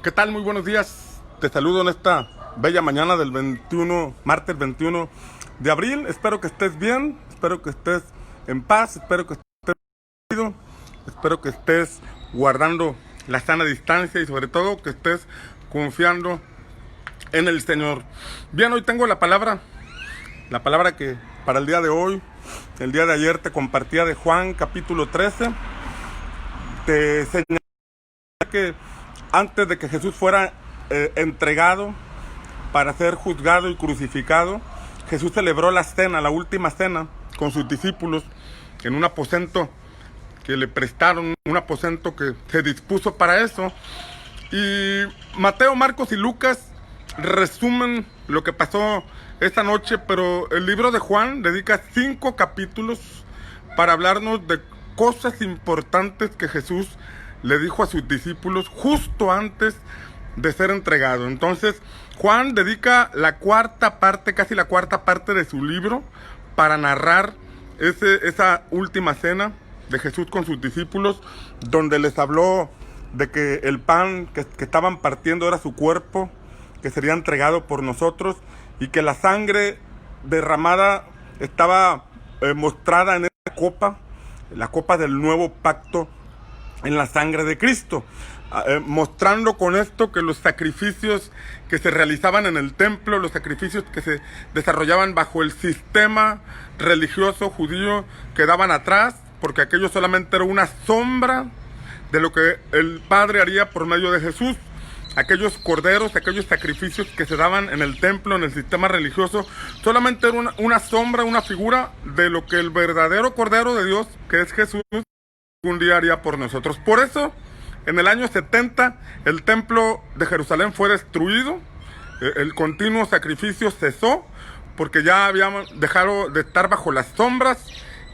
¿Qué tal? Muy buenos días. Te saludo en esta bella mañana del martes 21 de abril. Espero que estés bien, espero que estés en paz, espero que estés bien, espero que estés guardando la sana distancia y sobre todo que estés confiando en el Señor. Bien, hoy tengo la palabra que para el día de hoy, el día de ayer te compartía de Juan capítulo 13. Te señalé que antes de que Jesús fuera entregado para ser juzgado y crucificado, Jesús celebró la cena, la última cena, con sus discípulos en un aposento que le prestaron, un aposento que se dispuso para eso. Y Mateo, Marcos y Lucas resumen lo que pasó esta noche, pero el libro de Juan dedica 5 capítulos para hablarnos de cosas importantes que Jesús le dijo a sus discípulos justo antes de ser entregado. Entonces, Juan dedica la cuarta parte, casi la cuarta parte de su libro para narrar esa última cena de Jesús con sus discípulos, donde les habló de que el pan que estaban partiendo era su cuerpo, que sería entregado por nosotros, y que la sangre derramada estaba mostrada en esa copa, la copa del nuevo pacto en la sangre de Cristo, mostrando con esto que los sacrificios que se realizaban en el templo, los sacrificios que se desarrollaban bajo el sistema religioso judío, quedaban atrás, porque aquello solamente era una sombra de lo que el Padre haría por medio de Jesús. Aquellos corderos, aquellos sacrificios que se daban en el templo, en el sistema religioso, solamente era una sombra, una figura de lo que el verdadero Cordero de Dios, que es Jesús, un día haría por nosotros. Por eso, en el año 70, el templo de Jerusalén fue destruido, el continuo sacrificio cesó, porque ya habíamos dejado de estar bajo las sombras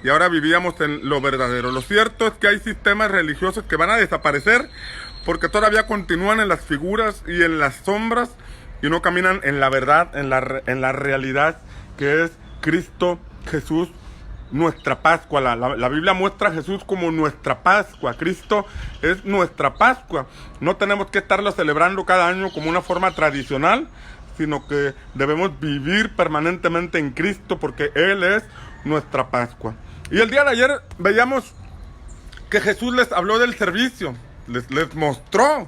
y ahora vivíamos en lo verdadero. Lo cierto es que hay sistemas religiosos que van a desaparecer porque todavía continúan en las figuras y en las sombras y no caminan en la verdad, en la realidad que es Cristo Jesús, nuestra Pascua. La Biblia muestra a Jesús como nuestra Pascua. Cristo es nuestra Pascua. No tenemos que estarlo celebrando cada año como una forma tradicional, sino que debemos vivir permanentemente en Cristo porque Él es nuestra Pascua. Y el día de ayer veíamos que Jesús les habló del servicio, les mostró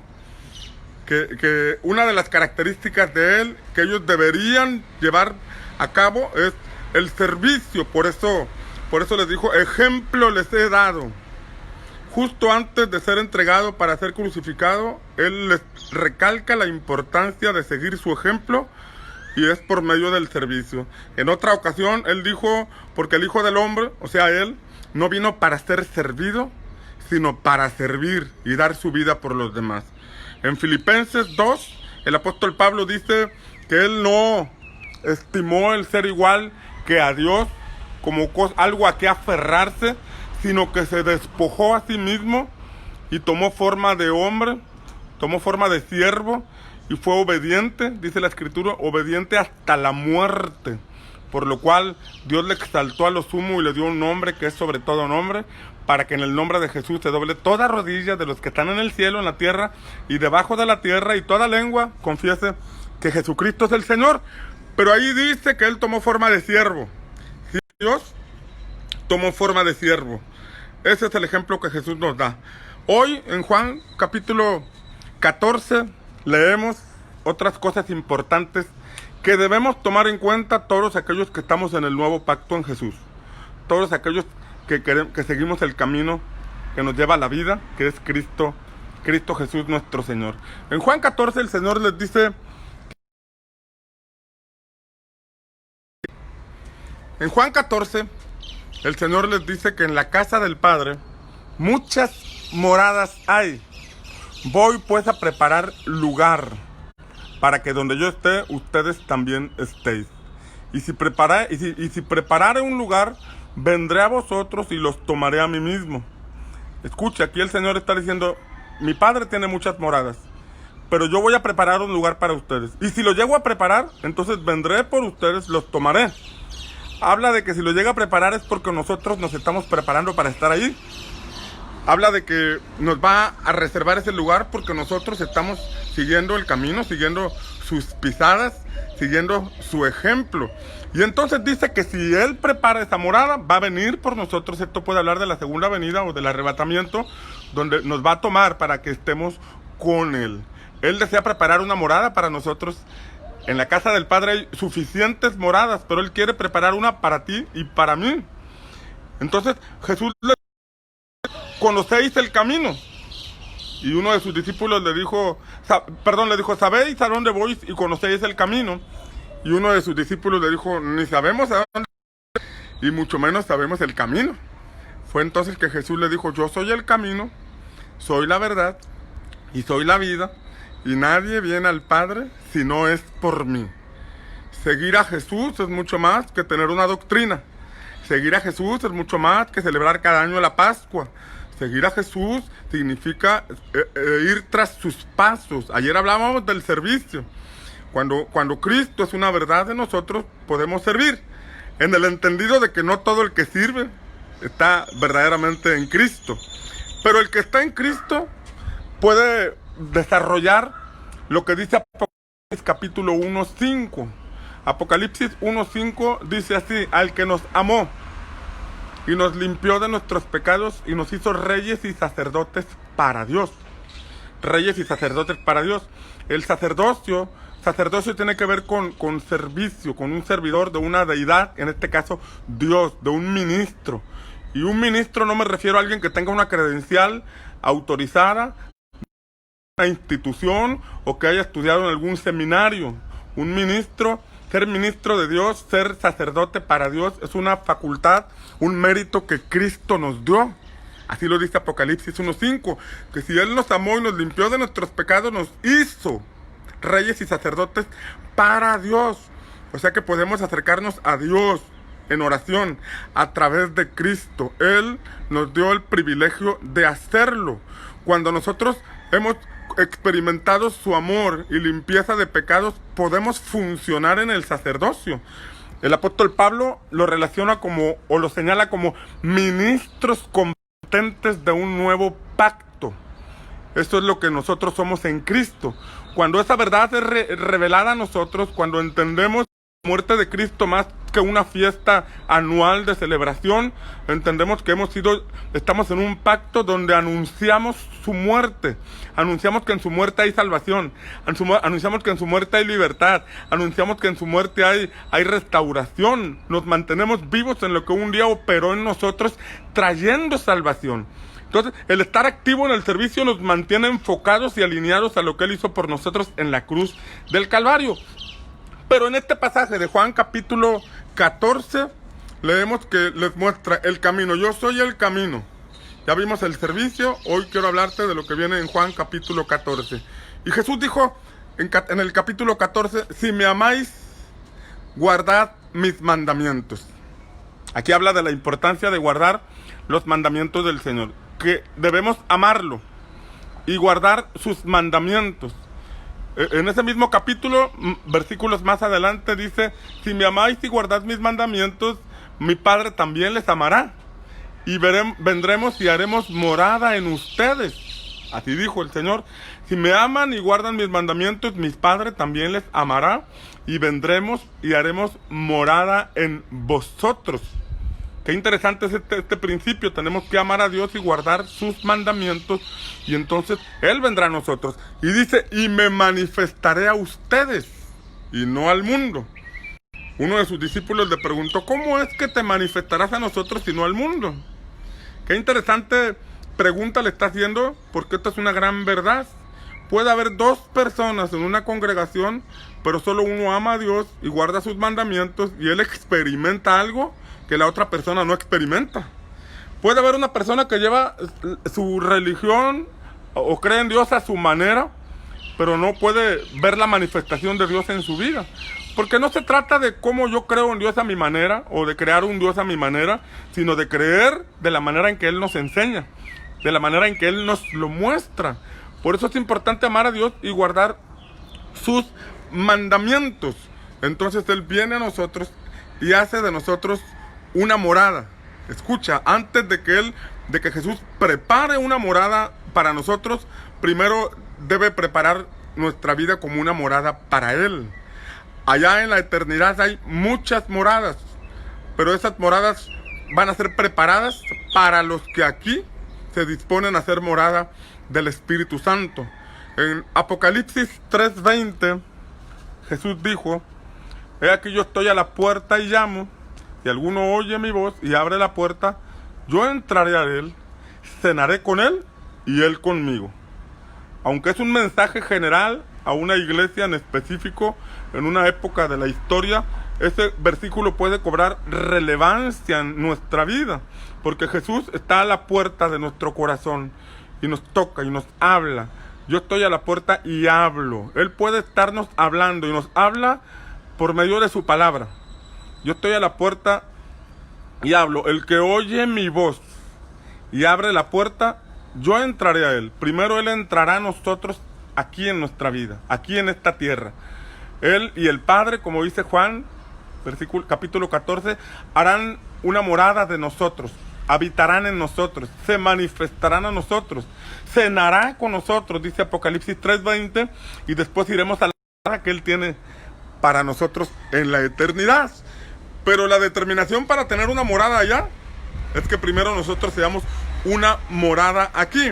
que una de las características de Él que ellos deberían llevar a cabo es el servicio. Por eso les dijo, ejemplo les he dado. Justo antes de ser entregado para ser crucificado, Él les recalca la importancia de seguir su ejemplo, y es por medio del servicio. En otra ocasión, Él dijo, porque el Hijo del Hombre, o sea, Él, no vino para ser servido, sino para servir y dar su vida por los demás. En Filipenses 2, el apóstol Pablo dice que Él no estimó el ser igual que a Dios como algo a que aferrarse, sino que se despojó a sí mismo y tomó forma de hombre, tomó forma de siervo y fue obediente, dice la Escritura, obediente hasta la muerte, por lo cual Dios le exaltó a lo sumo y le dio un nombre que es sobre todo nombre, para que en el nombre de Jesús se doble toda rodilla de los que están en el cielo, en la tierra y debajo de la tierra, y toda lengua confiese que Jesucristo es el Señor. Pero ahí dice que Él tomó forma de siervo. Dios tomó forma de siervo. Ese es el ejemplo que Jesús nos da. Hoy en Juan capítulo 14 leemos otras cosas importantes que debemos tomar en cuenta todos aquellos que estamos en el nuevo pacto en Jesús. Todos aquellos que seguimos el camino que nos lleva a la vida, que es Cristo Jesús nuestro Señor. En Juan 14 el Señor les dice, en Juan 14, el Señor les dice que en la casa del Padre muchas moradas hay. Voy pues a preparar lugar para que donde yo esté, ustedes también estéis. Y si preparare un lugar, vendré a vosotros y los tomaré a mí mismo. Escucha, aquí el Señor está diciendo, mi Padre tiene muchas moradas, pero yo voy a preparar un lugar para ustedes. Y si lo llego a preparar, entonces vendré por ustedes, los tomaré. Habla de que si lo llega a preparar es porque nosotros nos estamos preparando para estar ahí. habla de que nos va a reservar ese lugar porque nosotros estamos siguiendo el camino, siguiendo sus pisadas, siguiendo su ejemplo. Y entonces dice que si Él prepara esa morada, va a venir por nosotros. Esto puede hablar de la segunda venida o del arrebatamiento, donde nos va a tomar para que estemos con Él. Él desea preparar una morada para nosotros. En la casa del Padre hay suficientes moradas, pero Él quiere preparar una para ti y para mí. Entonces Jesús le dijo: conocéis el camino. Y uno de sus discípulos le dijo, ¿sabéis a dónde voy y conocéis el camino? Y uno de sus discípulos le dijo, ni sabemos a dónde, y mucho menos sabemos el camino. Fue entonces que Jesús le dijo, yo soy el camino, soy la verdad y soy la vida, y nadie viene al Padre si no es por mí. Seguir a Jesús es mucho más que tener una doctrina. Seguir a Jesús es mucho más que celebrar cada año la Pascua. Seguir a Jesús significa ir tras sus pasos. Ayer hablábamos del servicio. Cuando Cristo es una verdad de nosotros, podemos servir. En el entendido de que no todo el que sirve está verdaderamente en Cristo. Pero el que está en Cristo puede desarrollar lo que dice Apocalipsis capítulo 1:5. Apocalipsis 1:5 dice así: al que nos amó y nos limpió de nuestros pecados y nos hizo reyes y sacerdotes para Dios. Reyes y sacerdotes para Dios. El sacerdocio tiene que ver con servicio, con un servidor de una deidad, en este caso Dios, de un ministro. Y un ministro no me refiero a alguien que tenga una credencial autorizada, una institución o que haya estudiado en algún seminario. Un ministro, ser ministro de Dios, ser sacerdote para Dios, es una facultad, un mérito que Cristo nos dio. Así lo dice Apocalipsis 1:5, que si Él nos amó y nos limpió de nuestros pecados, nos hizo reyes y sacerdotes para Dios. O sea que podemos acercarnos a Dios en oración a través de Cristo. Él nos dio el privilegio de hacerlo. Cuando nosotros hemos experimentado su amor y limpieza de pecados, podemos funcionar en el sacerdocio. El apóstol Pablo lo relaciona como, o lo señala como, ministros competentes de un nuevo pacto. Esto es lo que nosotros somos en Cristo. Cuando esa verdad es revelada a nosotros, cuando entendemos la muerte de Cristo más que una fiesta anual de celebración, entendemos que estamos en un pacto donde anunciamos su muerte, anunciamos que en su muerte hay salvación, anunciamos que en su muerte hay libertad, anunciamos que en su muerte hay restauración, nos mantenemos vivos en lo que un día operó en nosotros, trayendo salvación. Entonces, el estar activo en el servicio nos mantiene enfocados y alineados a lo que Él hizo por nosotros en la cruz del Calvario. Pero en este pasaje de Juan capítulo 14, leemos que les muestra el camino. Yo soy el camino. Ya vimos el servicio, hoy quiero hablarte de lo que viene en Juan capítulo 14. Y Jesús dijo en el capítulo 14, si me amáis, guardad mis mandamientos. Aquí habla de la importancia de guardar los mandamientos del Señor, que debemos amarlo y guardar sus mandamientos. En ese mismo capítulo, versículos más adelante, dice, si me amáis y guardad mis mandamientos, mi Padre también les amará, y vendremos y haremos morada en ustedes. Así dijo el Señor, si me aman y guardan mis mandamientos, mi Padre también les amará, y vendremos y haremos morada en vosotros. Qué interesante es este principio. Tenemos que amar a Dios y guardar sus mandamientos, y entonces Él vendrá a nosotros. Y dice, y me manifestaré a ustedes y no al mundo. Uno de sus discípulos le preguntó, ¿cómo es que te manifestarás a nosotros y no al mundo? Qué interesante pregunta le está haciendo, porque esta es una gran verdad. Puede haber dos personas en una congregación, pero solo uno ama a Dios y guarda sus mandamientos, y él experimenta algo que la otra persona no experimenta. Puede haber una persona que lleva su religión o cree en Dios a su manera, pero no puede ver la manifestación de Dios en su vida. Porque no se trata de cómo yo creo en Dios a mi manera, o de crear un Dios a mi manera, sino de creer de la manera en que Él nos enseña, de la manera en que Él nos lo muestra. Por eso es importante amar a Dios y guardar sus mandamientos. Entonces Él viene a nosotros y hace de nosotros una morada. Escucha, antes de que Él de que Jesús prepare una morada para nosotros, primero debe preparar nuestra vida como una morada para Él. Allá en la eternidad hay muchas moradas, pero esas moradas van a ser preparadas para los que aquí se disponen a ser morada del Espíritu Santo. En Apocalipsis 3:20, Jesús dijo: he aquí yo estoy a la puerta y llamo, si alguno oye mi voz y abre la puerta, yo entraré a él, cenaré con él y él conmigo. Aunque es un mensaje general a una iglesia en específico, en una época de la historia, ese versículo puede cobrar relevancia en nuestra vida, porque Jesús está a la puerta de nuestro corazón y nos toca y nos habla. Yo estoy a la puerta y hablo. Él puede estarnos hablando y nos habla por medio de su palabra. Yo estoy a la puerta y hablo. El que oye mi voz y abre la puerta, yo entraré a él. Primero Él entrará a nosotros aquí en nuestra vida, aquí en esta tierra. Él y el Padre, como dice Juan, capítulo 14, harán una morada de nosotros, habitarán en nosotros, se manifestarán a nosotros, cenará con nosotros, dice Apocalipsis 3:20, y después iremos a la morada que Él tiene para nosotros en la eternidad. Pero la determinación para tener una morada allá es que primero nosotros seamos una morada aquí.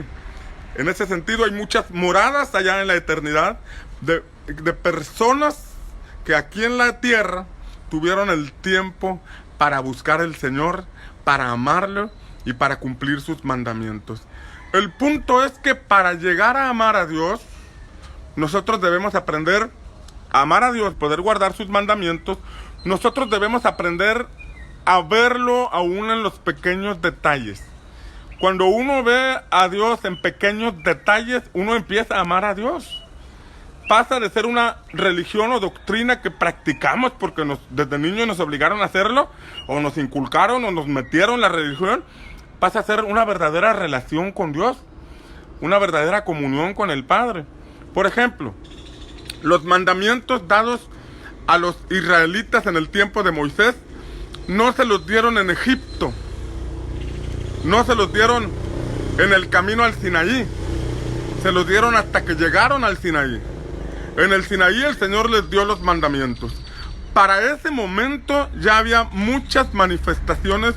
En ese sentido hay muchas moradas allá en la eternidad de personas que aquí en la tierra tuvieron el tiempo para buscar al Señor, para amarlo y para cumplir sus mandamientos. El punto es que para llegar a amar a Dios, nosotros debemos aprender a amar a Dios, poder guardar sus mandamientos. Nosotros debemos aprender a verlo aún en los pequeños detalles. Cuando uno ve a Dios en pequeños detalles, uno empieza a amar a Dios. Pasa de ser una religión o doctrina que practicamos porque desde niños nos obligaron a hacerlo, o nos inculcaron o nos metieron la religión, pasa a ser una verdadera relación con Dios, una verdadera comunión con el Padre. Por ejemplo, los mandamientos dados a los israelitas en el tiempo de Moisés no se los dieron en Egipto, no se los dieron en el camino al Sinaí, se los dieron hasta que llegaron al Sinaí. En el Sinaí el Señor les dio los mandamientos. Para ese momento ya había muchas manifestaciones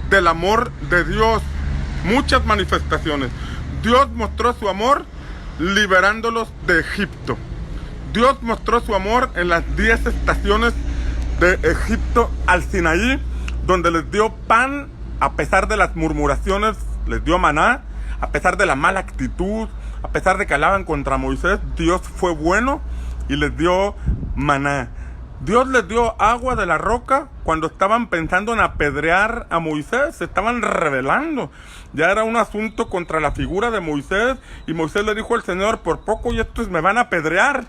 del amor de Dios, muchas manifestaciones. Dios mostró su amor liberándolos de Egipto. Dios mostró su amor en las 10 estaciones de Egipto al Sinaí, donde les dio pan a pesar de las murmuraciones, les dio maná, a pesar de la mala actitud, a pesar de que alaban contra Moisés. Dios fue bueno y les dio maná. Dios les dio agua de la roca cuando estaban pensando en apedrear a Moisés, se estaban rebelando. Ya era un asunto contra la figura de Moisés, y Moisés le dijo al Señor: por poco y estos me van a apedrear.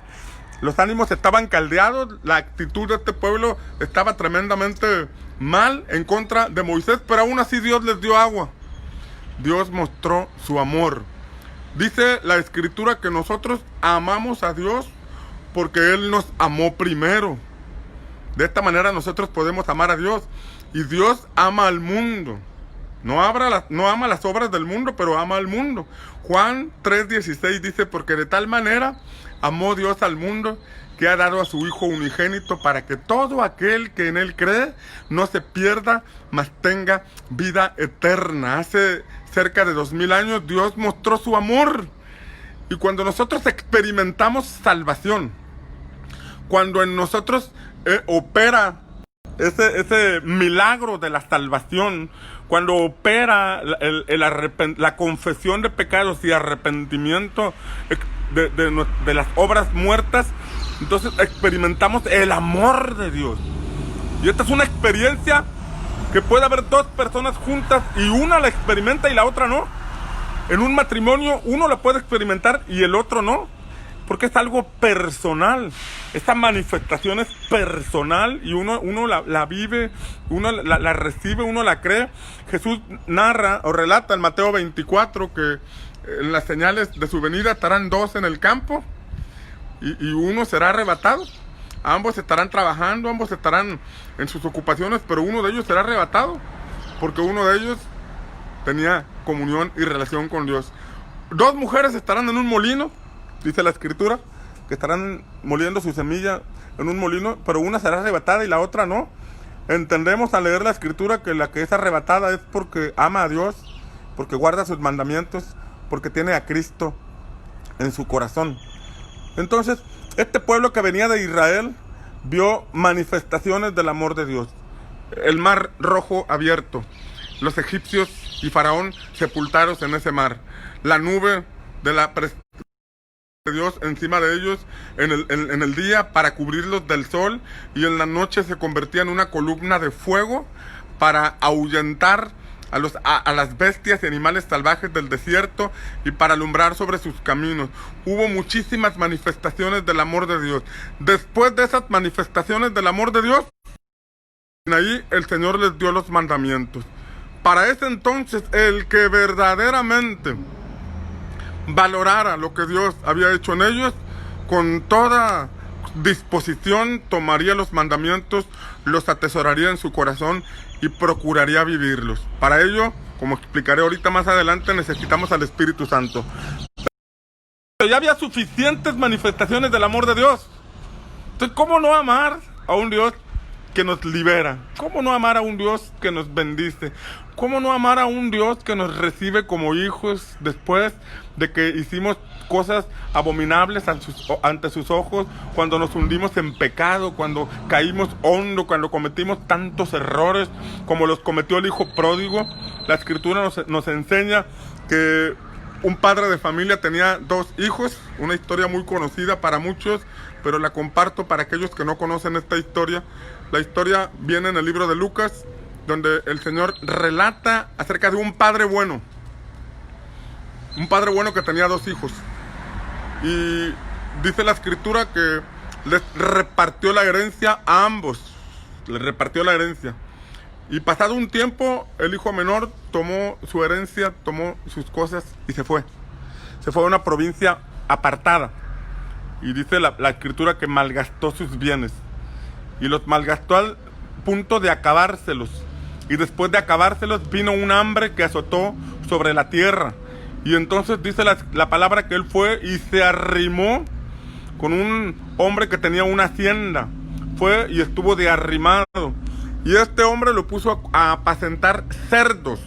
Los ánimos estaban caldeados, la actitud de este pueblo estaba tremendamente mal en contra de Moisés, pero aún así Dios les dio agua. Dios mostró su amor. Dice la Escritura que nosotros amamos a Dios porque Él nos amó primero. De esta manera nosotros podemos amar a Dios. Y Dios ama al mundo. No ama las obras del mundo, pero ama al mundo. Juan 3:16 dice: porque de tal manera amó Dios al mundo, que ha dado a su Hijo unigénito, para que todo aquel que en Él cree no se pierda, mas tenga vida eterna. Hace cerca de 2000 años Dios mostró su amor. Y cuando nosotros experimentamos salvación, cuando en nosotros opera ese milagro de la salvación, cuando opera la confesión de pecados y arrepentimiento de las obras muertas, entonces experimentamos el amor de Dios. Y esta es una experiencia que puede haber dos personas juntas y una la experimenta y la otra no. En un matrimonio uno la puede experimentar y el otro no, porque es algo personal. Esta manifestación es personal y uno la vive, uno la recibe, uno la cree. Jesús narra o relata en Mateo 24 que en las señales de su venida estarán dos en el campo y uno será arrebatado. Ambos estarán trabajando, ambos estarán en sus ocupaciones, pero uno de ellos será arrebatado, porque uno de ellos tenía comunión y relación con Dios. Dos mujeres estarán en un molino, dice la escritura, que estarán moliendo su semilla en un molino, pero una será arrebatada y la otra no. Entendemos al leer la escritura que la que es arrebatada es porque ama a Dios, porque guarda sus mandamientos, porque tiene a Cristo en su corazón. Entonces, este pueblo que venía de Israel vio manifestaciones del amor de Dios. El mar rojo abierto, los egipcios y Faraón sepultados en ese mar, la nube de la presencia de Dios encima de ellos en el día para cubrirlos del sol, y en la noche se convertía en una columna de fuego para ahuyentar a las bestias y animales salvajes del desierto y para alumbrar sobre sus caminos. Hubo muchísimas manifestaciones del amor de Dios. Después de esas manifestaciones del amor de Dios, ahí el Señor les dio los mandamientos. Para ese entonces, el que verdaderamente valorara lo que Dios había hecho en ellos, con toda disposición tomaría los mandamientos, los atesoraría en su corazón y procuraría vivirlos. Para ello, como explicaré ahorita más adelante, necesitamos al Espíritu Santo. Pero ya había suficientes manifestaciones del amor de Dios. Entonces, ¿cómo no amar a un Dios que nos libera? ¿Cómo no amar a un Dios que nos bendice? ¿Cómo no amar a un Dios que nos recibe como hijos después de que hicimos cosas abominables ante sus ojos, cuando nos hundimos en pecado, cuando caímos hondo, cuando cometimos tantos errores como los cometió el hijo pródigo? La escritura nos enseña que un padre de familia tenía dos hijos, una historia muy conocida para muchos, pero la comparto para aquellos que no conocen esta historia. La historia viene en el libro de Lucas, donde el Señor relata acerca de un padre bueno que tenía dos hijos. Y dice la escritura que les repartió la herencia a ambos, les repartió la herencia. Y pasado un tiempo, el hijo menor tomó su herencia, tomó sus cosas y se fue. Se fue a una provincia apartada. Y dice la escritura que malgastó sus bienes. Y los malgastó al punto de acabárselos. Y después de acabárselos vino un hambre que azotó sobre la tierra. Y entonces dice la palabra que él fue y se arrimó con un hombre que tenía una hacienda. Fue y estuvo de arrimado. Y este hombre lo puso a apacentar cerdos,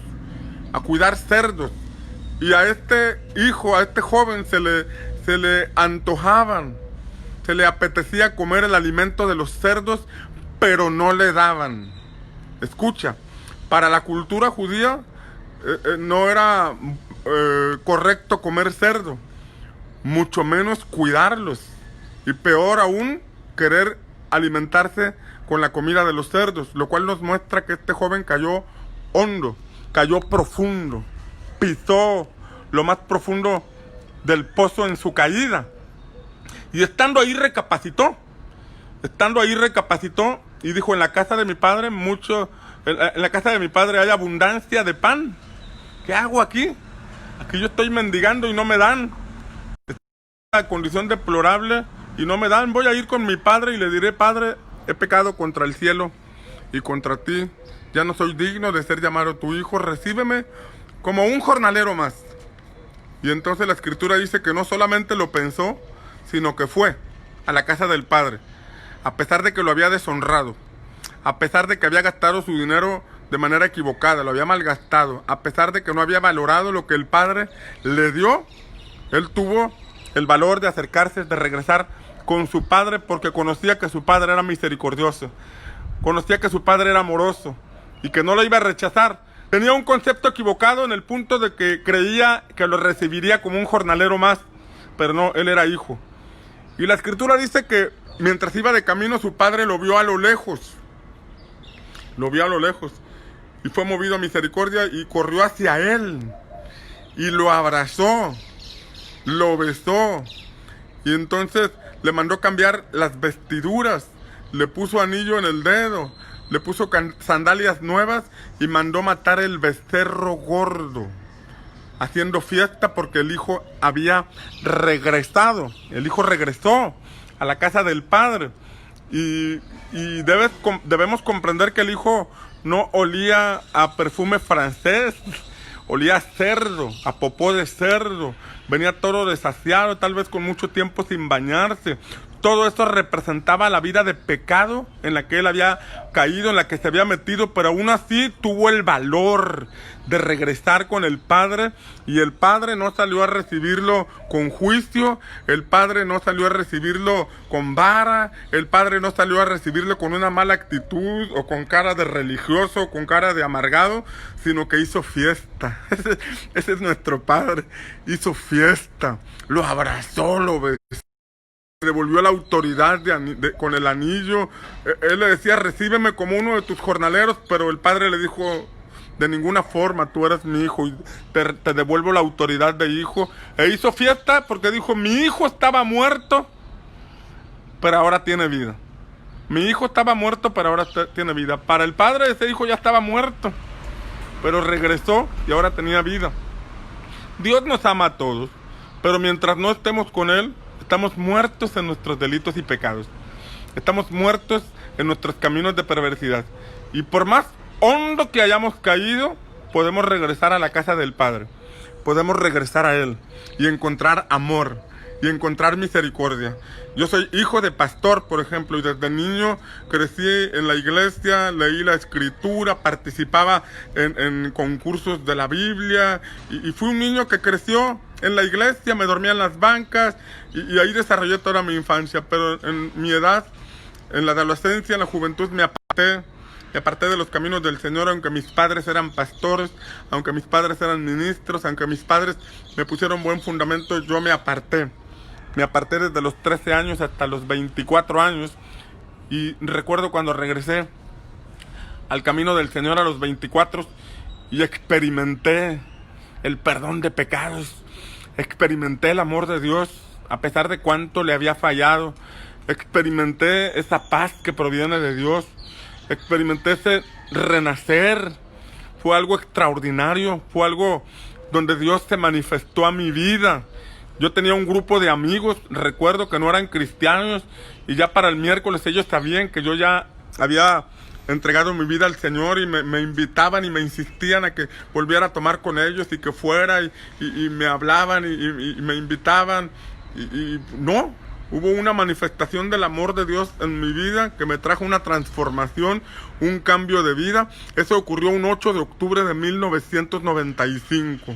a cuidar cerdos. Y a este hijo, a este joven se le antojaban, se le apetecía comer el alimento de los cerdos, pero no le daban. Escucha, para la cultura judía no era correcto comer cerdo, mucho menos cuidarlos, y peor aún querer alimentarse con la comida de los cerdos, lo cual nos muestra que este joven cayó hondo, cayó profundo, pisó lo más profundo del pozo en su caída. Y estando ahí recapacitó y dijo: en la casa de mi padre en la casa de mi padre hay abundancia de pan. ¿Qué hago aquí? Aquí yo estoy mendigando y no me dan. Estoy en una condición deplorable y no me dan. Voy a ir con mi padre y le diré: Padre, he pecado contra el cielo y contra ti. Ya no soy digno de ser llamado tu hijo. Recíbeme como un jornalero más. Y entonces la escritura dice que no solamente lo pensó, sino que fue a la casa del padre, a pesar de que lo había deshonrado, a pesar de que había gastado su dinero de manera equivocada, lo había malgastado, a pesar de que no había valorado lo que el padre le dio. Él tuvo el valor de acercarse, de regresar con su padre, porque conocía que su padre era misericordioso, conocía que su padre era amoroso y que no lo iba a rechazar. Tenía un concepto equivocado en el punto de que creía que lo recibiría como un jornalero más, pero no, él era hijo. Y la escritura dice que mientras iba de camino, su padre lo vio a lo lejos, y fue movido a misericordia y corrió hacia él y lo abrazó, lo besó, y entonces le mandó cambiar las vestiduras, le puso anillo en el dedo, le puso sandalias nuevas y mandó matar el becerro gordo, haciendo fiesta porque el hijo había regresado. El hijo regresó a la casa del padre. Y debemos comprender que el hijo no olía a perfume francés olía a cerdo, a popó de cerdo, venía todo desasiado, tal vez con mucho tiempo sin bañarse. Todo esto representaba la vida de pecado en la que él había caído, en la que se había metido, pero aún así tuvo el valor de regresar con el Padre, y el Padre no salió a recibirlo con juicio, el Padre no salió a recibirlo con vara, el Padre no salió a recibirlo con una mala actitud o con cara de religioso o con cara de amargado, sino que hizo fiesta. Ese es nuestro Padre, hizo fiesta, lo abrazó, lo besó, devolvió la autoridad con el anillo. Él le decía, recíbeme como uno de tus jornaleros, pero el Padre le dijo, de ninguna forma, tú eres mi hijo y te devuelvo la autoridad de hijo. E hizo fiesta porque dijo, mi hijo estaba muerto, pero ahora tiene vida. Mi hijo estaba muerto, pero ahora tiene vida. Para el Padre, ese hijo ya estaba muerto, pero regresó y ahora tenía vida. Dios nos ama a todos, pero mientras no estemos con Él, estamos muertos en nuestros delitos y pecados. Estamos muertos en nuestros caminos de perversidad. Y por más hondo que hayamos caído, podemos regresar a la casa del Padre. Podemos regresar a Él y encontrar amor y encontrar misericordia. Yo soy hijo de pastor, por ejemplo, y desde niño crecí en la iglesia, leí la escritura, participaba en concursos de la Biblia, y fui un niño que creció en la iglesia, me dormía en las bancas, y ahí desarrollé toda mi infancia. Pero en mi edad, en la adolescencia, en la juventud, me aparté de los caminos del Señor, aunque mis padres eran pastores, aunque mis padres eran ministros, aunque mis padres me pusieron buen fundamento, yo me aparté. Me aparté desde los 13 años hasta los 24 años, y recuerdo cuando regresé al camino del Señor a los 24 y experimenté el perdón de pecados, experimenté el amor de Dios a pesar de cuánto le había fallado, experimenté esa paz que proviene de Dios, experimenté ese renacer. Fue algo extraordinario, fue algo donde Dios se manifestó a mi vida. Yo tenía un grupo de amigos, recuerdo, que no eran cristianos, y ya para el miércoles ellos sabían que yo ya había entregado mi vida al Señor, y me invitaban y me insistían a que volviera a tomar con ellos y que fuera, y me hablaban y me invitaban, y no, hubo una manifestación del amor de Dios en mi vida que me trajo una transformación, un cambio de vida. Eso ocurrió un 8 de octubre de 1995.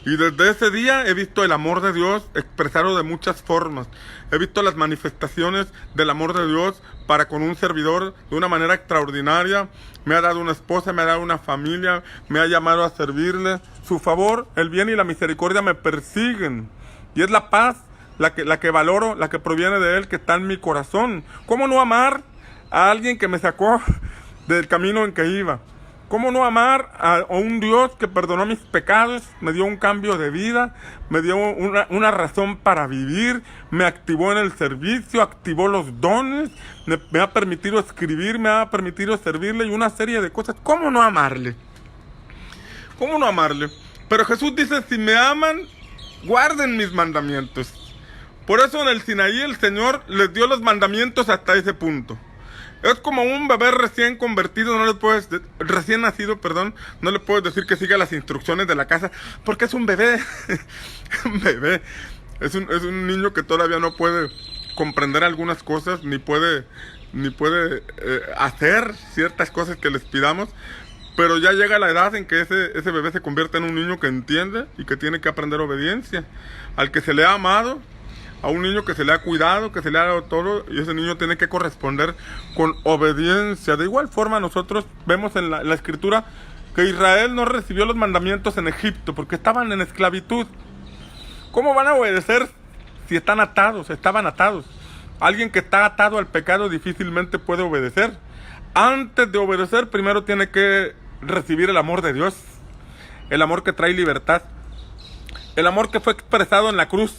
Y desde ese día he visto el amor de Dios expresado de muchas formas. He visto las manifestaciones del amor de Dios para con un servidor de una manera extraordinaria. Me ha dado una esposa, me ha dado una familia, me ha llamado a servirle. Su favor, el bien y la misericordia me persiguen. Y es la paz la que valoro, la que proviene de Él, que está en mi corazón. ¿Cómo no amar a alguien que me sacó del camino en que iba? ¿Cómo no amar a un Dios que perdonó mis pecados, me dio un cambio de vida, me dio una razón para vivir, me activó en el servicio, activó los dones, me ha permitido escribir, me ha permitido servirle y una serie de cosas? ¿Cómo no amarle? ¿Cómo no amarle? Pero Jesús dice, si me aman, guarden mis mandamientos. Por eso en el Sinaí el Señor les dio los mandamientos hasta ese punto. Es como un bebé recién convertido, recién nacido, no le puedes decir que siga las instrucciones de la casa, porque es un bebé. Un bebé. Es un niño que todavía no puede comprender algunas cosas, ni puede hacer ciertas cosas que les pidamos, pero ya llega la edad en que ese bebé se convierte en un niño que entiende y que tiene que aprender obediencia. Al que se le ha amado, a un niño que se le ha cuidado, que se le ha dado todo, y ese niño tiene que corresponder con obediencia. De igual forma nosotros vemos en la Escritura que Israel no recibió los mandamientos en Egipto porque estaban en esclavitud. ¿Cómo van a obedecer si están atados? Estaban atados. Alguien que está atado al pecado difícilmente puede obedecer. Antes de obedecer, primero tiene que recibir el amor de Dios, el amor que trae libertad, el amor que fue expresado en la cruz,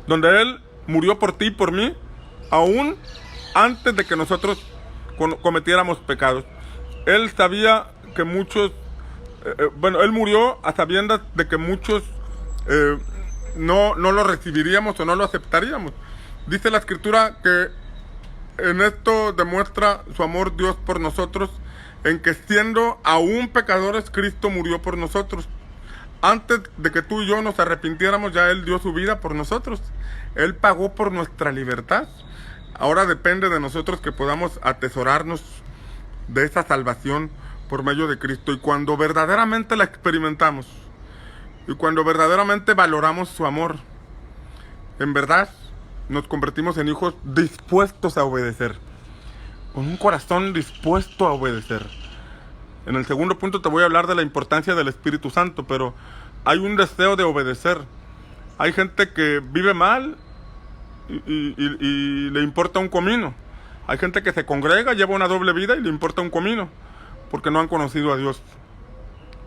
donde Él murió por ti y por mí, aún antes de que nosotros cometiéramos pecados. Él sabía que muchos, Él murió a sabiendas de que muchos no lo recibiríamos o no lo aceptaríamos. Dice la Escritura que en esto demuestra su amor Dios por nosotros, en que siendo aún pecadores, Cristo murió por nosotros. Antes de que tú y yo nos arrepintiéramos, ya Él dio su vida por nosotros. Él pagó por nuestra libertad. Ahora depende de nosotros que podamos atesorarnos de esa salvación por medio de Cristo. Y cuando verdaderamente la experimentamos, y cuando verdaderamente valoramos su amor, en verdad nos convertimos en hijos dispuestos a obedecer, con un corazón dispuesto a obedecer. En el segundo punto te voy a hablar de la importancia del Espíritu Santo, pero hay un deseo de obedecer. Hay gente que vive mal y le importa un comino. Hay gente que se congrega, lleva una doble vida y le importa un comino, porque no han conocido a Dios.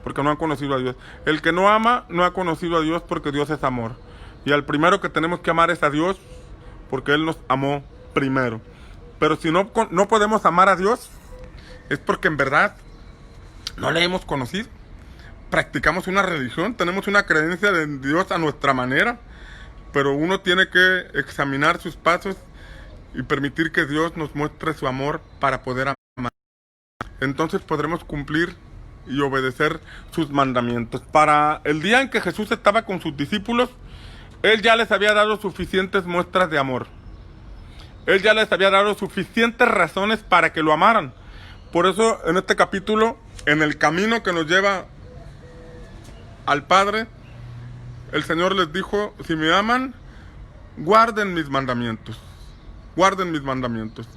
Porque no han conocido a Dios. El que no ama, no ha conocido a Dios, porque Dios es amor. Y al primero que tenemos que amar es a Dios, porque Él nos amó primero. Pero si no podemos amar a Dios, es porque en verdad no le hemos conocido. Practicamos una religión, tenemos una creencia de Dios a nuestra manera, pero uno tiene que examinar sus pasos y permitir que Dios nos muestre su amor para poder amar. Entonces podremos cumplir y obedecer sus mandamientos. Para el día en que Jesús estaba con sus discípulos, Él ya les había dado suficientes muestras de amor. Él ya les había dado suficientes razones para que lo amaran. Por eso en este capítulo, en el camino que nos lleva al Padre, el Señor les dijo: si me aman, guarden mis mandamientos. Guarden mis mandamientos.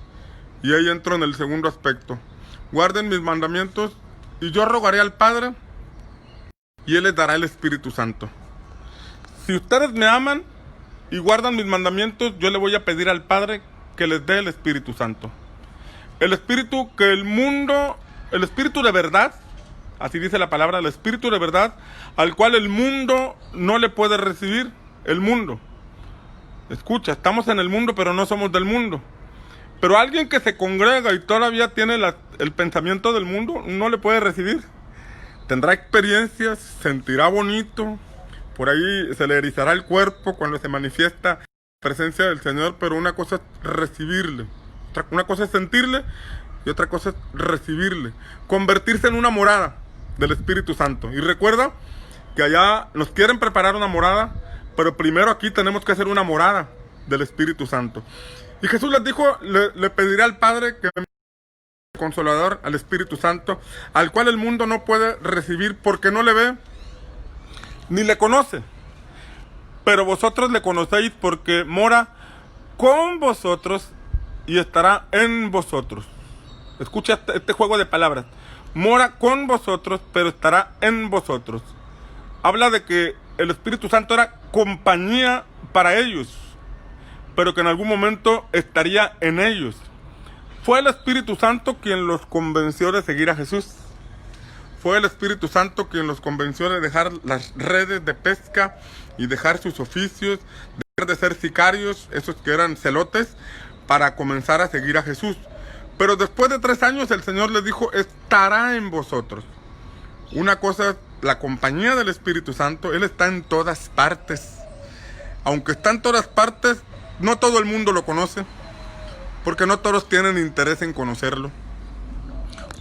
Y ahí entro en el segundo aspecto. Guarden mis mandamientos y yo rogaré al Padre y Él les dará el Espíritu Santo. Si ustedes me aman y guardan mis mandamientos, yo le voy a pedir al Padre que les dé el Espíritu Santo. El Espíritu que el Espíritu de verdad, así dice la palabra, el Espíritu de verdad, al cual el mundo no le puede recibir. El mundo. Escucha, estamos en el mundo, pero no somos del mundo. Pero alguien que se congrega y todavía tiene el pensamiento del mundo, no le puede recibir. Tendrá experiencias, sentirá bonito, por ahí se le erizará el cuerpo cuando se manifiesta la presencia del Señor, pero una cosa es recibirle. Una cosa es sentirle y otra cosa es recibirle. Convertirse en una morada del Espíritu Santo. Y recuerda que allá nos quieren preparar una morada, pero primero aquí tenemos que hacer una morada del Espíritu Santo. Y Jesús les dijo: le pediré al Padre que envíe al Consolador, al Espíritu Santo, al cual el mundo no puede recibir porque no le ve ni le conoce. Pero vosotros le conocéis porque mora con vosotros y estará en vosotros. Escucha este juego de palabras. Mora con vosotros, pero estará en vosotros. Habla de que el Espíritu Santo era compañía para ellos, pero que en algún momento estaría en ellos. Fue el Espíritu Santo quien los convenció de seguir a Jesús. Fue el Espíritu Santo quien los convenció de dejar las redes de pesca y dejar sus oficios, dejar de ser sicarios, esos que eran celotes, para comenzar a seguir a Jesús. Pero después de 3 años el Señor les dijo: estará en vosotros. Una cosa es la compañía del Espíritu Santo. Él está en todas partes. Aunque está en todas partes, no todo el mundo lo conoce, porque no todos tienen interés en conocerlo,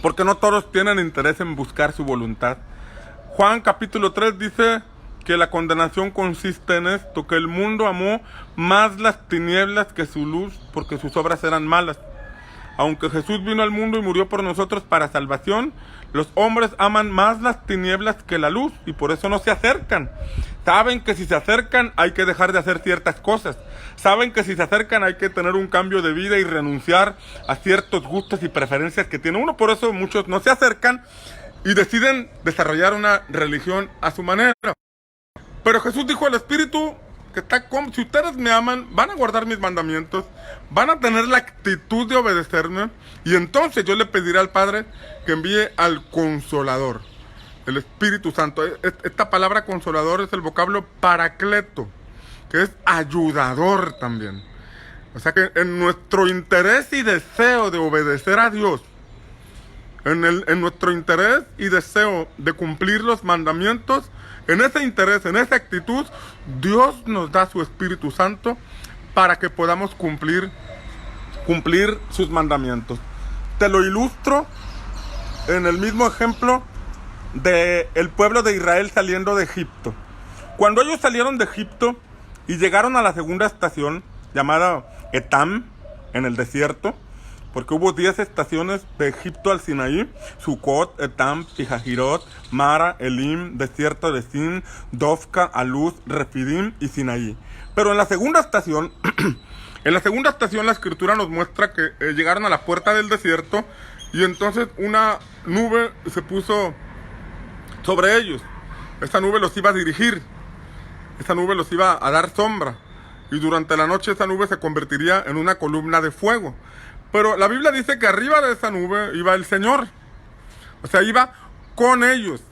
porque no todos tienen interés en buscar su voluntad. Juan capítulo 3 dice que la condenación consiste en esto: que el mundo amó más las tinieblas que su luz, porque sus obras eran malas. Aunque Jesús vino al mundo y murió por nosotros para salvación, los hombres aman más las tinieblas que la luz, y por eso no se acercan. Saben que si se acercan hay que dejar de hacer ciertas cosas. Saben que si se acercan hay que tener un cambio de vida y renunciar a ciertos gustos y preferencias que tiene uno. Por eso muchos no se acercan y deciden desarrollar una religión a su manera. Pero Jesús dijo al Espíritu que está con: si ustedes me aman, van a guardar mis mandamientos, van a tener la actitud de obedecerme, y entonces yo le pediré al Padre que envíe al Consolador, el Espíritu Santo. Esta palabra Consolador es el vocablo paracleto, que es ayudador también. O sea que en nuestro interés y deseo de obedecer a Dios, en nuestro interés y deseo de cumplir los mandamientos, en ese interés, en esa actitud, Dios nos da su Espíritu Santo para que podamos cumplir sus mandamientos. Te lo ilustro en el mismo ejemplo del pueblo de Israel saliendo de Egipto. Cuando ellos salieron de Egipto y llegaron a la segunda estación, llamada Etam, en el desierto, porque hubo 10 estaciones de Egipto al Sinaí: Sucot, Etam, Pijajirot, Mara, Elim, desierto de Sin, Dofca, Aluz, Refidim y Sinaí. Pero en la segunda estación, la escritura nos muestra que llegaron a la puerta del desierto y entonces una nube se puso sobre ellos. Esa nube los iba a dirigir, esa nube los iba a dar sombra, y durante la noche esa nube se convertiría en una columna de fuego. Pero la Biblia dice que arriba de esa nube iba el Señor. O sea, iba con ellos.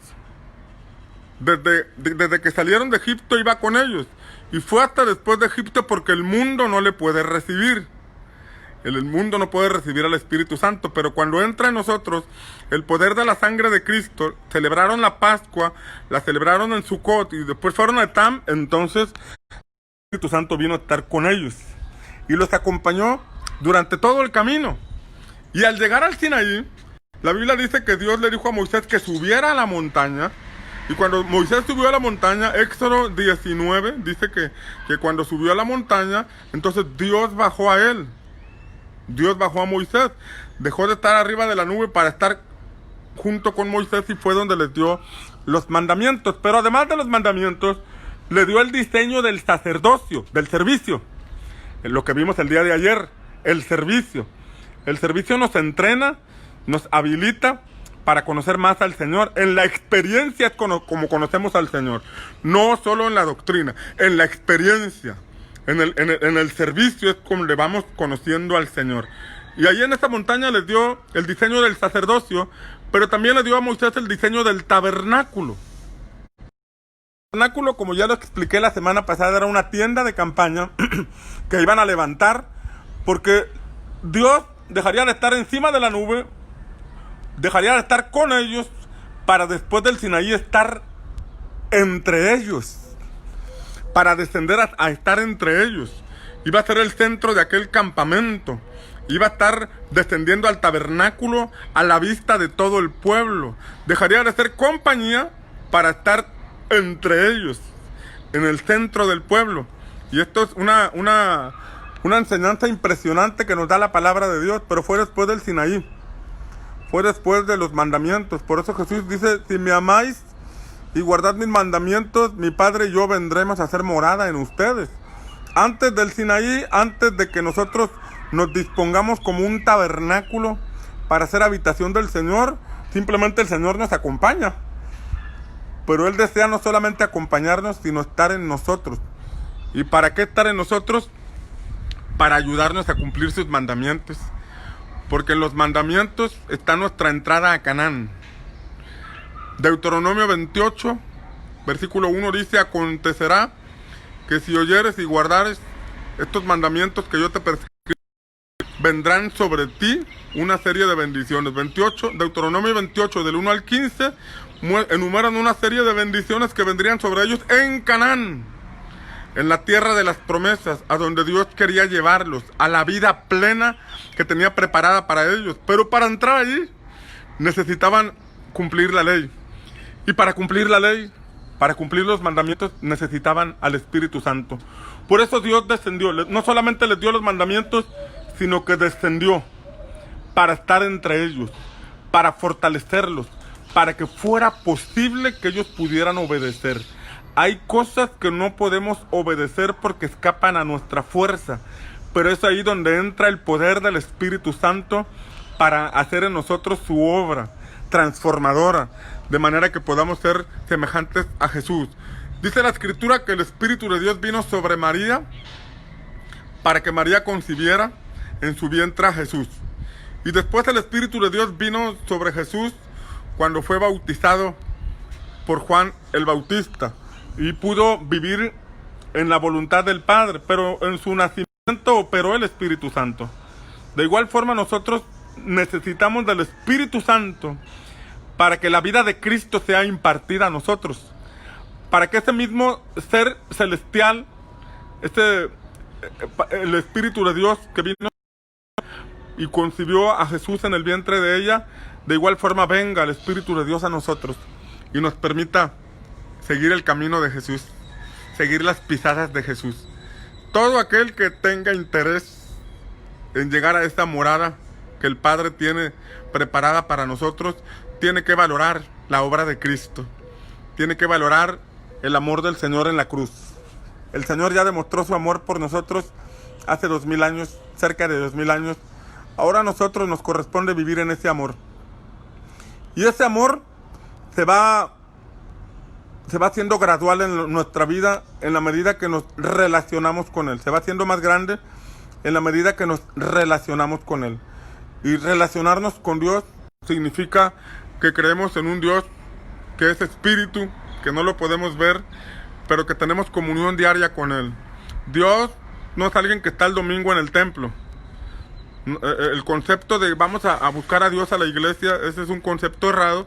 Desde que salieron de Egipto iba con ellos. Y fue hasta después de Egipto, porque el mundo no le puede recibir. El mundo no puede recibir al Espíritu Santo. Pero cuando entra en nosotros el poder de la sangre de Cristo, celebraron la Pascua, la celebraron en Sucot y después fueron a Etam, entonces el Espíritu Santo vino a estar con ellos. Y los acompañó durante todo el camino. Y al llegar al Sinaí, la Biblia dice que Dios le dijo a Moisés que subiera a la montaña. Y cuando Moisés subió a la montaña, Éxodo 19 dice que cuando subió a la montaña, entonces Dios bajó a él. Dios bajó a Moisés. Dejó de estar arriba de la nube para estar junto con Moisés, y fue donde les dio los mandamientos. Pero además de los mandamientos, le dio el diseño del sacerdocio, del servicio. Lo que vimos el día de ayer, el servicio. El servicio nos entrena, nos habilita para conocer más al Señor. En la experiencia es como conocemos al Señor. No solo en la doctrina, en la experiencia. En el servicio es como le vamos conociendo al Señor. Y ahí en esta montaña les dio el diseño del sacerdocio, pero también le dio a Moisés el diseño del tabernáculo. El tabernáculo, como ya lo expliqué la semana pasada, era una tienda de campaña que iban a levantar, porque Dios dejaría de estar encima de la nube, dejaría de estar con ellos, para después del Sinaí estar entre ellos, para descender a estar entre ellos. Iba a ser el centro de aquel campamento. Iba a estar descendiendo al tabernáculo a la vista de todo el pueblo. Dejaría de ser compañía para estar entre ellos, en el centro del pueblo. Y esto es una enseñanza impresionante que nos da la palabra de Dios, pero fue después del Sinaí. Fue después de los mandamientos. Por eso Jesús dice: si me amáis y guardad mis mandamientos, mi Padre y yo vendremos a hacer morada en ustedes. Antes del Sinaí, antes de que nosotros nos dispongamos como un tabernáculo para hacer habitación del Señor, simplemente el Señor nos acompaña. Pero Él desea no solamente acompañarnos, sino estar en nosotros. ¿Y para qué estar en nosotros? Para ayudarnos a cumplir sus mandamientos. Porque en los mandamientos está nuestra entrada a Canaán. Deuteronomio 28, versículo 1 dice: acontecerá que si oyeres y guardares estos mandamientos que yo te prescribo, vendrán sobre ti una serie de bendiciones. Deuteronomio 28, del 1 al 15, enumeran una serie de bendiciones que vendrían sobre ellos en Canaán, en la tierra de las promesas, a donde Dios quería llevarlos, a la vida plena que tenía preparada para ellos. Pero para entrar allí necesitaban cumplir la ley. Y para cumplir la ley, para cumplir los mandamientos, necesitaban al Espíritu Santo. Por eso Dios descendió. No solamente les dio los mandamientos, sino que descendió para estar entre ellos, para fortalecerlos, para que fuera posible que ellos pudieran obedecer. Hay cosas que no podemos obedecer porque escapan a nuestra fuerza, pero es ahí donde entra el poder del Espíritu Santo para hacer en nosotros su obra transformadora, de manera que podamos ser semejantes a Jesús. Dice la Escritura que el Espíritu de Dios vino sobre María para que María concibiera en su vientre a Jesús. Y después el Espíritu de Dios vino sobre Jesús cuando fue bautizado por Juan el Bautista y pudo vivir en la voluntad del Padre, pero en su nacimiento operó el Espíritu Santo. De igual forma nosotros necesitamos del Espíritu Santo para que la vida de Cristo sea impartida a nosotros, para que ese mismo ser celestial, el Espíritu de Dios que vino y concibió a Jesús en el vientre de ella, de igual forma venga el Espíritu de Dios a nosotros, y nos permita seguir el camino de Jesús, seguir las pisadas de Jesús. Todo aquel que tenga interés en llegar a esta morada que el Padre tiene preparada para nosotros, tiene que valorar la obra de Cristo, tiene que valorar el amor del Señor en la cruz. El Señor ya demostró su amor por nosotros hace 2000 años, cerca de 2000 años. Ahora a nosotros nos corresponde vivir en ese amor. Y ese amor se va haciendo gradual en nuestra vida en la medida que nos relacionamos con Él. Se va haciendo más grande en la medida que nos relacionamos con Él. Y relacionarnos con Dios significa que creemos en un Dios que es espíritu, que no lo podemos ver, pero que tenemos comunión diaria con Él. Dios no es alguien que está el domingo en el templo. El concepto de vamos a buscar a Dios a la iglesia, ese es un concepto errado,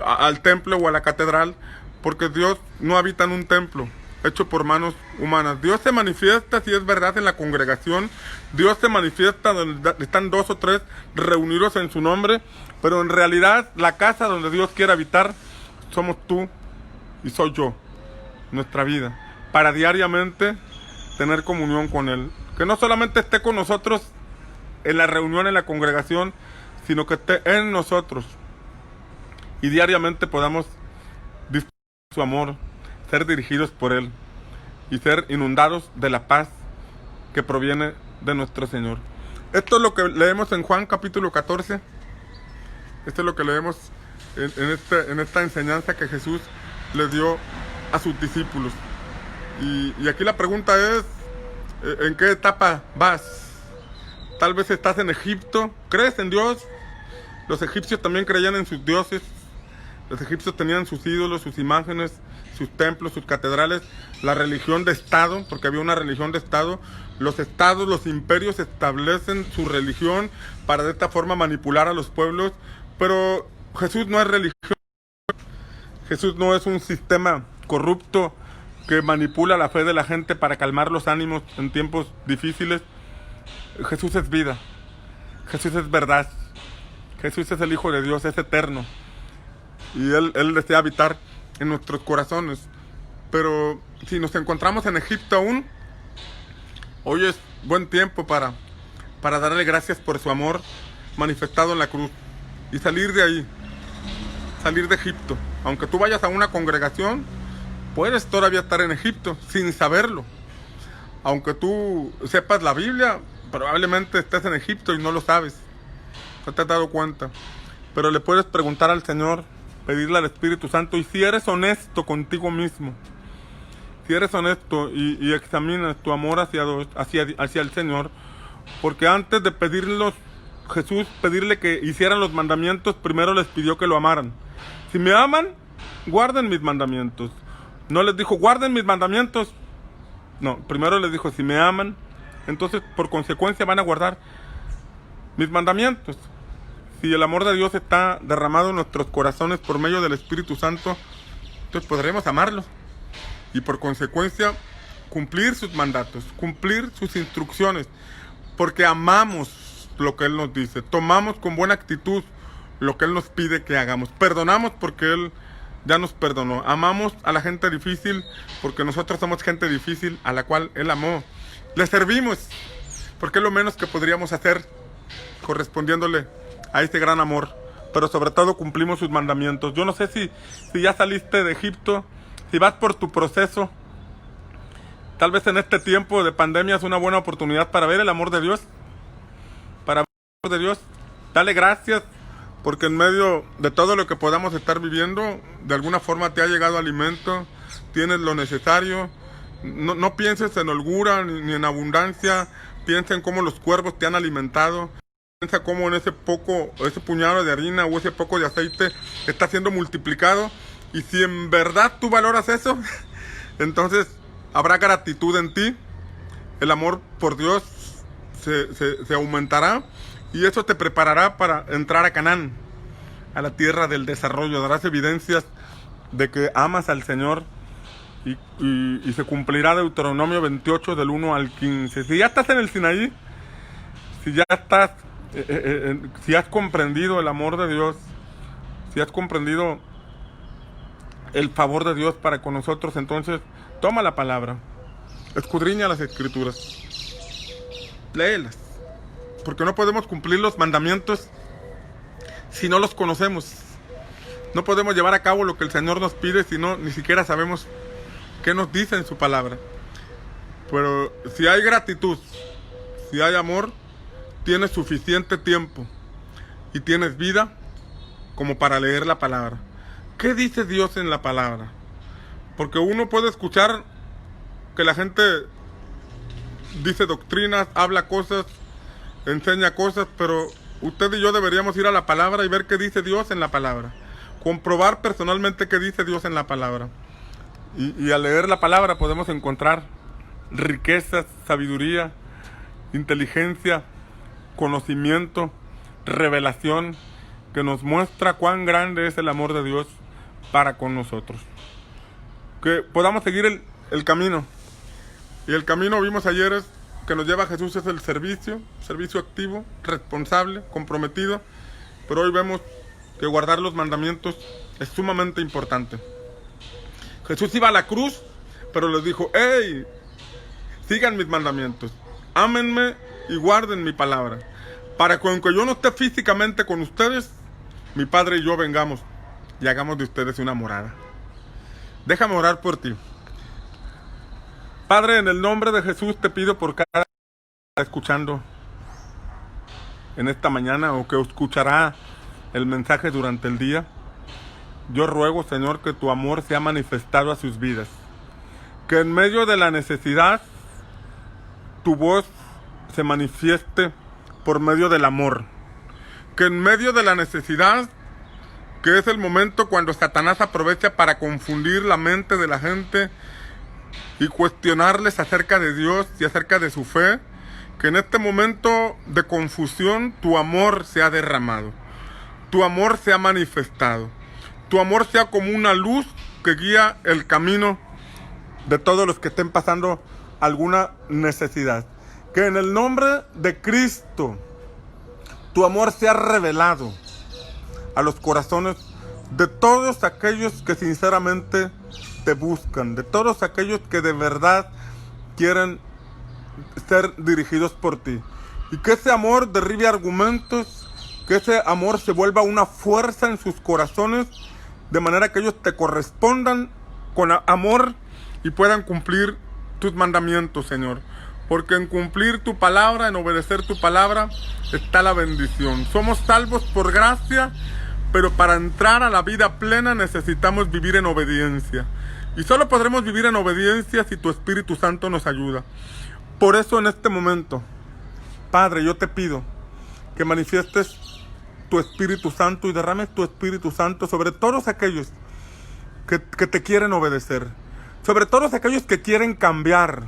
al templo o a la catedral, porque Dios no habita en un templo hecho por manos humanas. Dios se manifiesta, si es verdad, en la congregación. Dios se manifiesta donde están 2 o 3 reunidos en su nombre, pero en realidad la casa donde Dios quiere habitar somos tú y soy yo, nuestra vida, para diariamente tener comunión con Él. Que no solamente esté con nosotros en la reunión, en la congregación, sino que esté en nosotros y diariamente podamos disfrutar de su amor, ser dirigidos por Él y ser inundados de la paz que proviene de nuestro Señor. Esto es lo que leemos en Juan capítulo 14. Esto es lo que leemos en esta enseñanza que Jesús le dio a sus discípulos. Y aquí la pregunta es, ¿en qué etapa vas? Tal vez estás en Egipto. ¿Crees en Dios? Los egipcios también creían en sus dioses. Los egipcios tenían sus ídolos, sus imágenes, sus templos, sus catedrales, la religión de Estado, porque había una religión de Estado. Los estados, los imperios establecen su religión para de esta forma manipular a los pueblos. Pero Jesús no es religión. Jesús no es un sistema corrupto que manipula la fe de la gente para calmar los ánimos en tiempos difíciles. Jesús es vida, Jesús es verdad, Jesús es el Hijo de Dios, es eterno. Y Él desea habitar en nuestros corazones. Pero si nos encontramos en Egipto aún, hoy es buen tiempo para darle gracias por su amor manifestado en la cruz. Y salir de ahí, salir de Egipto. Aunque tú vayas a una congregación, puedes todavía estar en Egipto sin saberlo. Aunque tú sepas la Biblia, probablemente estés en Egipto y no lo sabes. No te has dado cuenta. Pero le puedes preguntar al Señor, pedirle al Espíritu Santo. Y si eres honesto contigo mismo, si eres honesto y examinas tu amor hacia el Señor, porque antes de pedirle que hicieran los mandamientos, primero les pidió que lo amaran. Si me aman, guarden mis mandamientos. No les dijo, guarden mis mandamientos. No, primero les dijo, si me aman, entonces por consecuencia van a guardar mis mandamientos. Si el amor de Dios está derramado en nuestros corazones por medio del Espíritu Santo, entonces podremos amarlo. Y por consecuencia, cumplir sus mandatos, cumplir sus instrucciones. Porque amamos lo que Él nos dice. Tomamos con buena actitud lo que Él nos pide que hagamos. Perdonamos porque Él ya nos perdonó. Amamos a la gente difícil porque nosotros somos gente difícil a la cual Él amó. Le servimos porque es lo menos que podríamos hacer correspondiéndole a este gran amor. Pero sobre todo cumplimos sus mandamientos. Yo no sé si ya saliste de Egipto, si vas por tu proceso. Tal vez en este tiempo de pandemia es una buena oportunidad para ver el amor de Dios. Para ver el amor de Dios. Dale gracias porque en medio de todo lo que podamos estar viviendo, de alguna forma te ha llegado alimento, tienes lo necesario. No pienses en holgura ni en abundancia. Piensa en cómo los cuervos te han alimentado. Piensa cómo en ese puñado de harina o ese poco de aceite está siendo multiplicado. Y si en verdad tú valoras eso, entonces habrá gratitud en ti. El amor por Dios se aumentará. Y eso te preparará para entrar a Canaán, a la tierra del desarrollo. Darás evidencias de que amas al Señor y se cumplirá Deuteronomio 28 del 1 al 15. Si ya estás en el Sinaí, si ya estás, si has comprendido el amor de Dios, si has comprendido el favor de Dios para con nosotros. Entonces, toma la palabra, escudriña las escrituras, léelas, porque no podemos cumplir los mandamientos si no los conocemos. No podemos llevar a cabo lo que el Señor nos pide si no ni siquiera sabemos qué nos dice en su palabra. Pero si hay gratitud, si hay amor, tienes suficiente tiempo y tienes vida como para leer la palabra. ¿Qué dice Dios en la palabra? Porque uno puede escuchar que la gente dice doctrinas, habla cosas, enseña cosas, pero usted y yo deberíamos ir a la palabra y ver qué dice Dios en la palabra. Comprobar personalmente qué dice Dios en la palabra. Y al leer la palabra podemos encontrar riquezas, sabiduría, inteligencia, conocimiento, revelación, que nos muestra cuán grande es el amor de Dios para con nosotros. Que podamos seguir el camino. Y el camino, vimos ayer, es que nos lleva a Jesús, es el servicio activo, responsable, comprometido. Pero hoy vemos que guardar los mandamientos es sumamente importante. Jesús iba a la cruz, pero les dijo: ¡hey! Sigan mis mandamientos, ámenme y guarden mi palabra, para que aunque yo no esté físicamente con ustedes, mi Padre y yo vengamos y hagamos de ustedes una morada. Déjame orar por ti. Padre, en el nombre de Jesús te pido por cada escuchando en esta mañana o que escuchará el mensaje durante el día. Yo ruego, Señor, que tu amor sea manifestado a sus vidas, que en medio de la necesidad tu voz se manifieste por medio del amor, que en medio de la necesidad, que es el momento cuando Satanás aprovecha para confundir la mente de la gente y cuestionarles acerca de Dios y acerca de su fe, que en este momento de confusión tu amor sea derramado, tu amor sea manifestado, tu amor sea como una luz que guía el camino de todos los que estén pasando alguna necesidad. Que en el nombre de Cristo tu amor sea revelado a los corazones de todos aquellos que sinceramente te buscan, de todos aquellos que de verdad quieren ser dirigidos por ti. Y que ese amor derribe argumentos, que ese amor se vuelva una fuerza en sus corazones, de manera que ellos te correspondan con amor y puedan cumplir tus mandamientos, Señor. Porque en cumplir tu palabra, en obedecer tu palabra, está la bendición. Somos salvos por gracia, pero para entrar a la vida plena necesitamos vivir en obediencia. Y solo podremos vivir en obediencia si tu Espíritu Santo nos ayuda. Por eso en este momento, Padre, yo te pido que manifiestes tu Espíritu Santo y derrames tu Espíritu Santo sobre todos aquellos que te quieren obedecer, sobre todos aquellos que quieren cambiar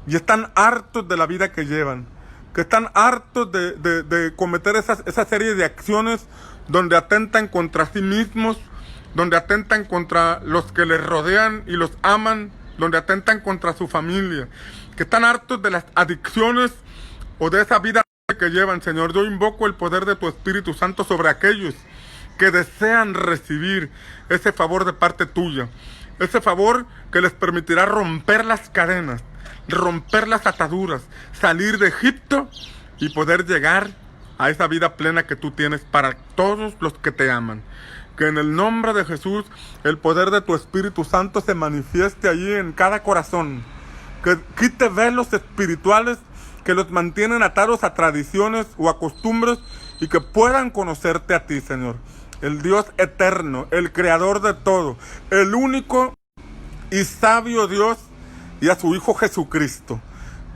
y están hartos de la vida que llevan, que están hartos de cometer esa serie de acciones donde atentan contra sí mismos, donde atentan contra los que les rodean y los aman, donde atentan contra su familia, que están hartos de las adicciones o de esa vida que llevan, Señor. Yo invoco el poder de tu Espíritu Santo sobre aquellos que desean recibir ese favor de parte tuya, ese favor que les permitirá romper las cadenas, romper las ataduras, salir de Egipto y poder llegar a esa vida plena que tú tienes para todos los que te aman. Que en el nombre de Jesús el poder de tu Espíritu Santo se manifieste allí en cada corazón, que quite velos espirituales que los mantienen atados a tradiciones o a costumbres y que puedan conocerte a ti, Señor, el Dios eterno, el creador de todo, el único y sabio Dios, y a su Hijo Jesucristo.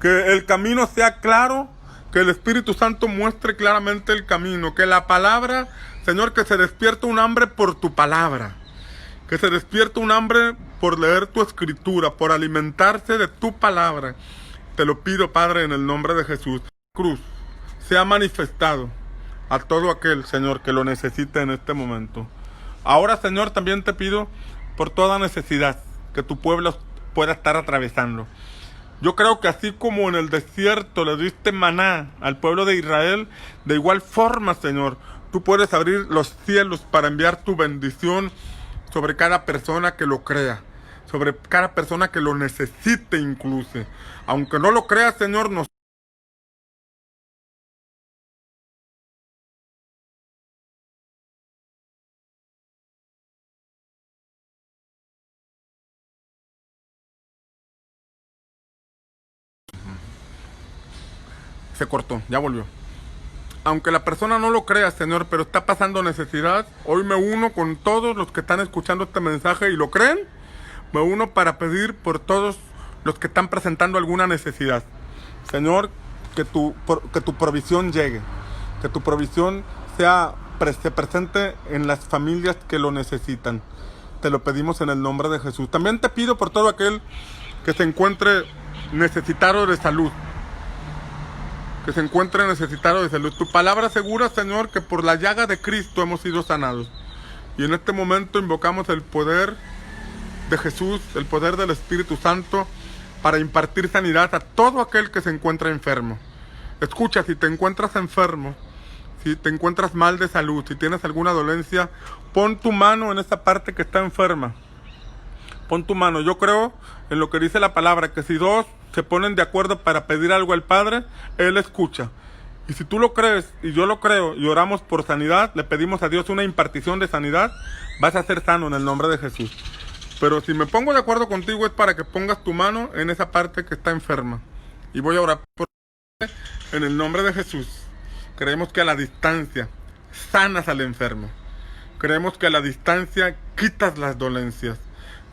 Que el camino sea claro, que el Espíritu Santo muestre claramente el camino, que la palabra, Señor, que se despierte un hambre por tu palabra, que se despierte un hambre por leer tu escritura, por alimentarse de tu palabra. Te lo pido, Padre, en el nombre de Jesús. Cruz sea manifestado a todo aquel, Señor, que lo necesite en este momento. Ahora, Señor, también te pido por toda necesidad que tu pueblo pueda estar atravesando. Yo creo que así como en el desierto le diste maná al pueblo de Israel, de igual forma, Señor, tú puedes abrir los cielos para enviar tu bendición sobre cada persona que lo crea, sobre cada persona que lo necesite incluso. Aunque no lo crea, Señor, nos se cortó, ya volvió. Aunque la persona no lo crea, Señor, pero está pasando necesidad, hoy me uno con todos los que están escuchando este mensaje y lo creen. Me uno para pedir por todos los que están presentando alguna necesidad. Señor, que tu provisión llegue, que tu provisión se presente en las familias que lo necesitan. Te lo pedimos en el nombre de Jesús. También te pido por todo aquel que se encuentre necesitado de salud. Que se encuentre necesitado de salud. Tu palabra asegura, Señor, que por la llaga de Cristo hemos sido sanados. Y en este momento invocamos el poder de Jesús, el poder del Espíritu Santo, para impartir sanidad a todo aquel que se encuentra enfermo. Escucha, si te encuentras enfermo, si te encuentras mal de salud, si tienes alguna dolencia, pon tu mano en esa parte que está enferma. Pon tu mano. Yo creo en lo que dice la palabra, que si dos se ponen de acuerdo para pedir algo al Padre, Él escucha. Y si tú lo crees y yo lo creo y oramos por sanidad, le pedimos a Dios una impartición de sanidad, vas a ser sano en el nombre de Jesús. Pero si me pongo de acuerdo contigo es para que pongas tu mano en esa parte que está enferma. Y voy a orar por en el nombre de Jesús. Creemos que a la distancia sanas al enfermo. Creemos que a la distancia quitas las dolencias.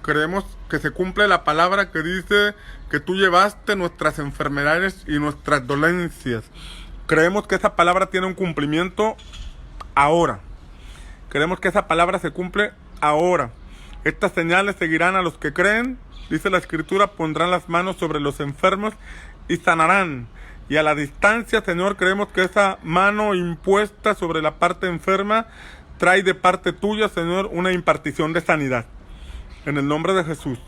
Creemos que se cumple la palabra que dice que tú llevaste nuestras enfermedades y nuestras dolencias. Creemos que esa palabra tiene un cumplimiento ahora. Creemos que esa palabra se cumple ahora. Estas señales seguirán a los que creen. Dice la Escritura, pondrán las manos sobre los enfermos y sanarán. Y a la distancia, Señor, creemos que esa mano impuesta sobre la parte enferma trae de parte tuya, Señor, una impartición de sanidad. En el nombre de Jesús.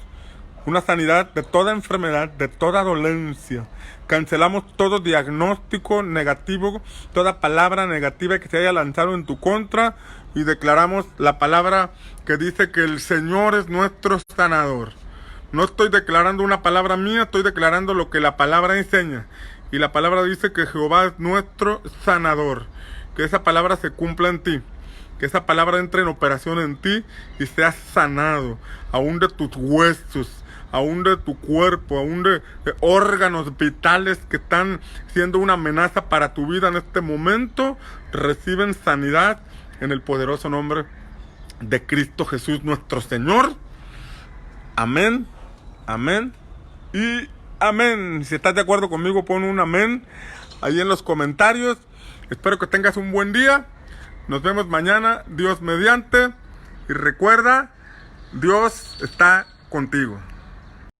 Una sanidad de toda enfermedad, de toda dolencia. Cancelamos todo diagnóstico negativo, toda palabra negativa que se haya lanzado en tu contra, y declaramos la palabra que dice que el Señor es nuestro sanador. No estoy declarando una palabra mía, estoy declarando lo que la palabra enseña. Y la palabra dice que Jehová es nuestro sanador. Que esa palabra se cumpla en ti. Que esa palabra entre en operación en ti y seas sanado, aún de tus huesos, aún de tu cuerpo, aún de órganos vitales que están siendo una amenaza para tu vida en este momento, reciben sanidad en el poderoso nombre de Cristo Jesús nuestro Señor. Amén, amén y amén. Si estás de acuerdo conmigo, pon un amén ahí en los comentarios. Espero que tengas un buen día. Nos vemos mañana, Dios mediante. Y recuerda, Dios está contigo.